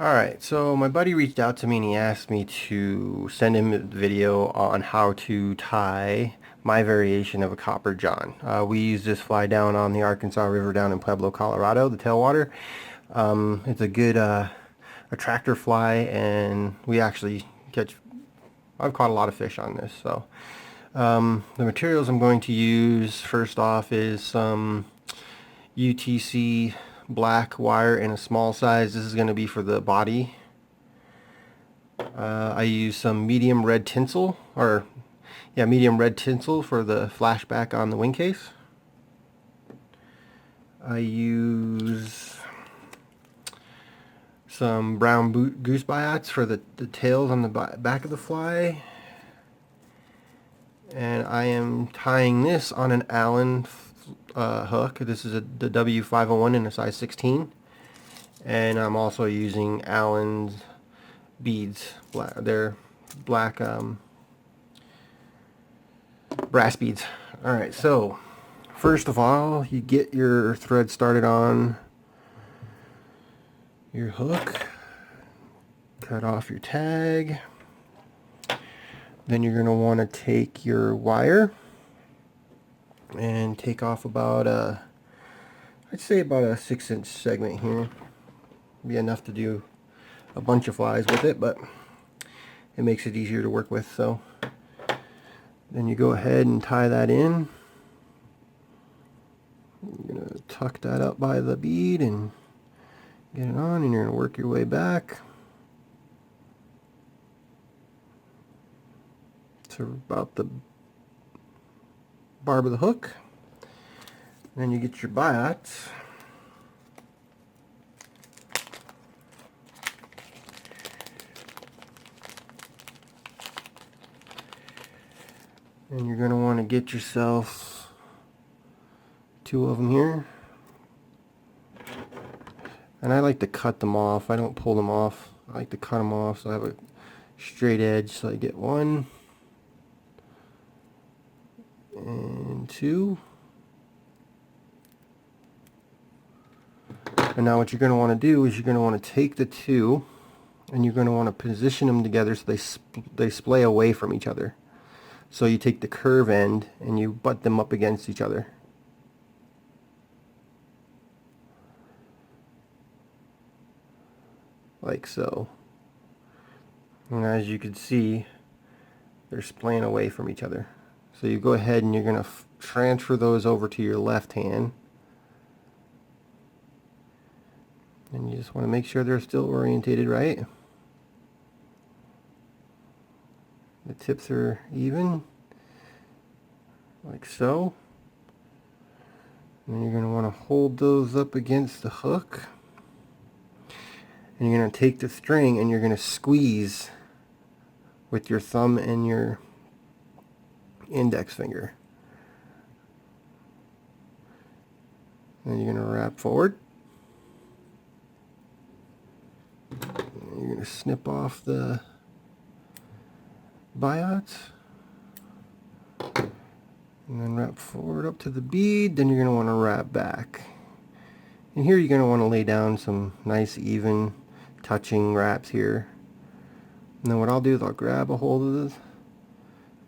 Alright, so my buddy reached out to me and he asked me to send him a video on how to tie my variation of a copper john. We use this fly down on the Arkansas River down in Pueblo, Colorado, the tailwater. It's a good attractor fly, and we actually I've caught a lot of fish on this. So the materials I'm going to use first off is some UTC black wire in a small size. This is going to be for the body. I use some medium red tinsel, medium red tinsel for the flashback on the wing case. I use some brown goose biots for the tails on the back of the fly. And I am tying this on an Allen hook. This is the W501 in a size 16, and I'm also using Allen's beads. They're black brass beads. Alright, so first of all, you get your thread started on your hook, cut off your tag, then you're going to want to take your wire and take off about I'd say about a 6-inch segment here. Be enough to do a bunch of flies with it, but it makes it easier to work with. So then you go ahead and tie that in. You're going to tuck that up by the bead and get it on, and you're going to work your way back to about the barb of the hook. Then you get your biots. And you're going to want to get yourself 2 of them here. And I like to cut them off. I don't pull them off. I like to cut them off so I have a straight edge. So I get 1 and 2. And now what you're going to want to do is you're going to want to take the 2 and you're going to want to position them together so they splay away from each other. So you take the curve end and you butt them up against each other. Like so. And as you can see, they're splaying away from each other. So you go ahead and you're going to transfer those over to your left hand. And you just want to make sure they're still orientated right. The tips are even, like so. And then you're going to want to hold those up against the hook. And you're going to take the string and you're going to squeeze with your thumb and your index finger. Then you're going to wrap forward. You're going to snip off the biots. And then wrap forward up to the bead. Then you're going to want to wrap back. And here you're going to want to lay down some nice even touching wraps here. And then what I'll do is I'll grab a hold of the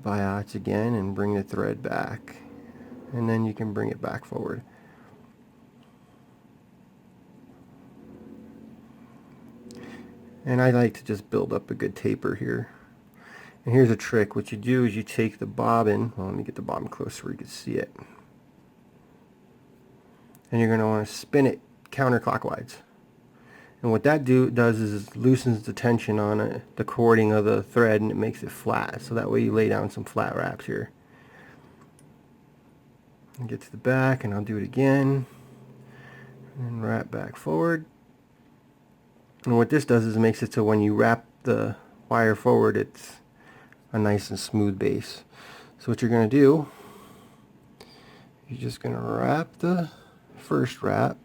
biots again and bring the thread back. And then you can bring it back forward. And I like to just build up a good taper here. And here's a trick. What you do is you take the bobbin. Well, let me get the bobbin closer where you can see it. And you're going to want to spin it counterclockwise. And what that does is loosens the tension on the cording of the thread, and it makes it flat. So that way you lay down some flat wraps here. And get to the back, and I'll do it again. And wrap back forward. And what this does is it makes it so when you wrap the wire forward, it's a nice and smooth base. So what you're going to do, you're just going to wrap the first wrap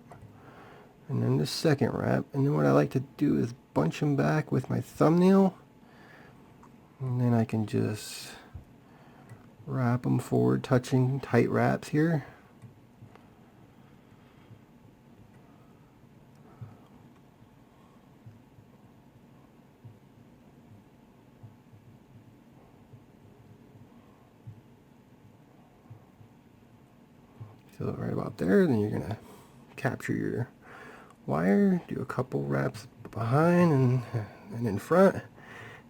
and then the second wrap, and then what I like to do is bunch them back with my thumbnail, and then I can just wrap them forward, touching tight wraps here. fill it right about there. Then you're gonna capture your wire, do a couple wraps behind and in front,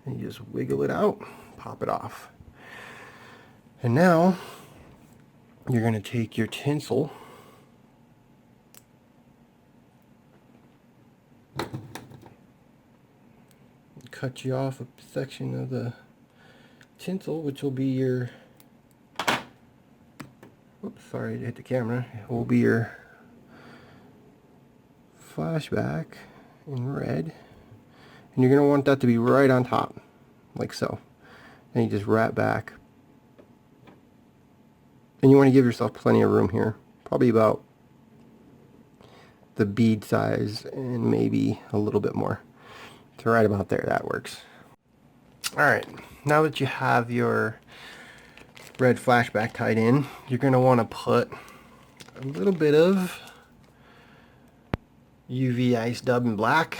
and you just wiggle it out, pop it off. And now you're gonna take your tinsel, cut you off a section of the tinsel, which will be your, whoops, sorry to hit the camera, it will be your flashback in red, and you're going to want that to be right on top, like so. And you just wrap back, and you want to give yourself plenty of room here, probably about the bead size and maybe a little bit more. So right about there, that works. Alright, now that you have your red flashback tied in, you're going to want to put a little bit of UV ice dub in black,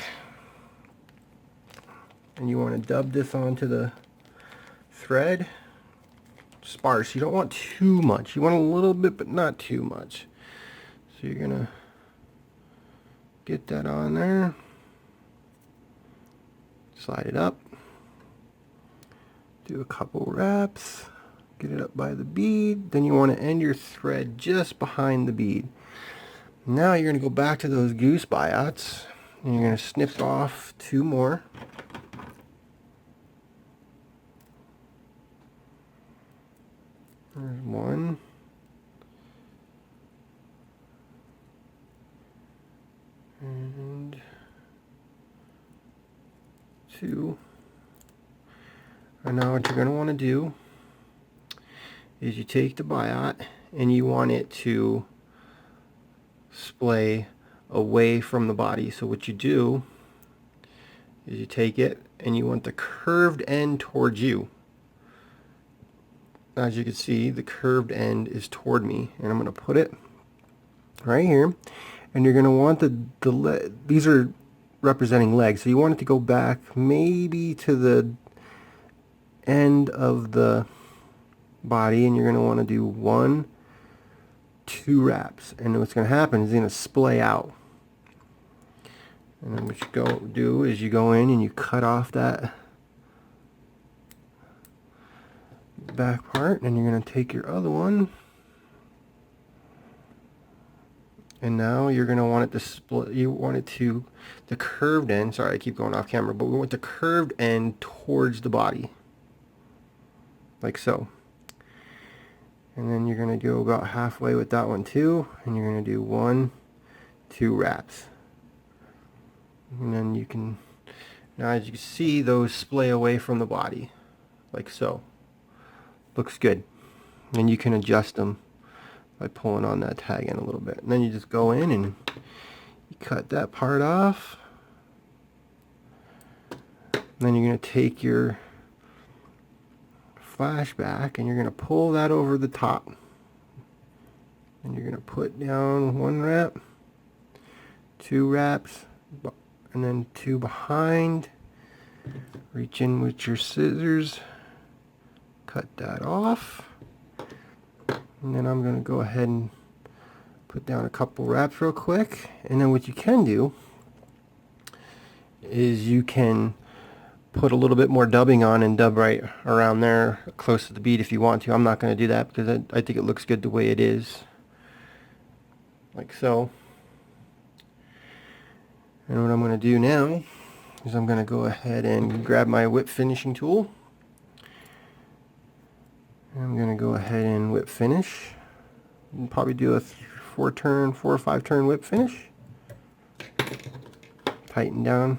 and you want to dub this onto the thread sparse. You don't want too much, you want a little bit but not too much. So you're gonna get that on there, slide it up, do a couple wraps, get it up by the bead, then you want to end your thread just behind the bead. Now you're going to go back to those goose biots, and you're going to snip off 2 more. There's 1. And 2. And now what you're going to want to do is you take the biot and you want it to splay away from the body. So what you do is you take it and you want the curved end towards you. As you can see, the curved end is toward me, and I'm going to put it right here. And you're going to want these are representing legs, so you want it to go back maybe to the end of the body, and you're going to want to do 1, 2 wraps, and what's going to happen is it's going to splay out. And then what you do is you go in and you cut off that back part, and you're going to take your other one, and now you're going to want it to split. You want it to, the curved end, sorry I keep going off camera, but we want the curved end towards the body, like so. And then you're going to go about halfway with that one too, and you're going to do 1, 2 wraps. And then you can, now as you can see, those splay away from the body, like so. Looks good. And you can adjust them by pulling on that tag in a little bit. And then you just go in and you cut that part off. And then you're going to take your flashback and you're going to pull that over the top. And you're going to put down 1 wrap, 2 wraps, and then 2 behind. Reach in with your scissors, cut that off, and then I'm going to go ahead and put down a couple wraps real quick. And then what you can do is you can put a little bit more dubbing on and dub right around there close to the bead if you want to. I'm not going to do that because I think it looks good the way it is, like so. And what I'm going to do now is I'm going to go ahead and grab my whip finishing tool. I'm going to go ahead and whip finish. And probably do a 4 or 5 turn whip finish. Tighten down.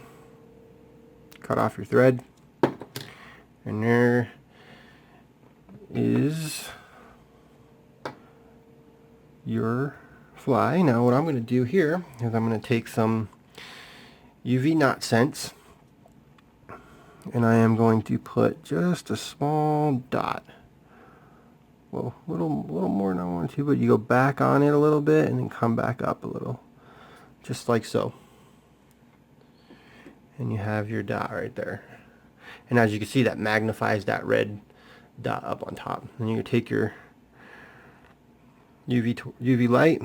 Cut off your thread. And there is your fly. Now what I'm going to do here is I'm going to take some UV knot scents, and I am going to put just a small dot. Well, a little more than I want to, but you go back on it a little bit and then come back up a little, just like so. And you have your dot right there. And as you can see, that magnifies that red dot up on top. And you take your UV light.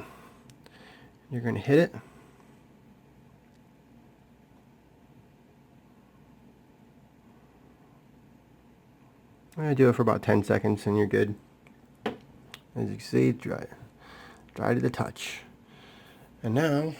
You're going to hit it. I'm going to do it for about 10 seconds and you're good. As you can see, dry to the touch. And now,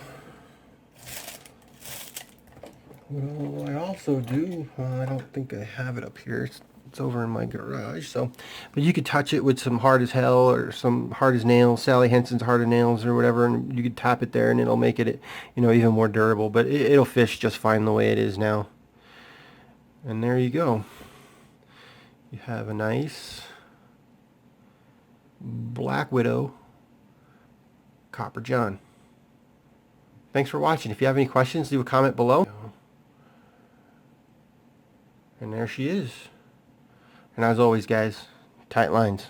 what I also do, I don't think I have it up here. It's over in my garage. So, but you could touch it with some hard as hell or some hard as nails, Sally Hansen's hard as nails or whatever, and you could tap it there, and it'll make it, even more durable. But it'll fish just fine the way it is now. And there you go. You have a nice Black Widow Copper John. Thanks for watching. If you have any questions, leave a comment below. And there she is. And as always, guys, tight lines.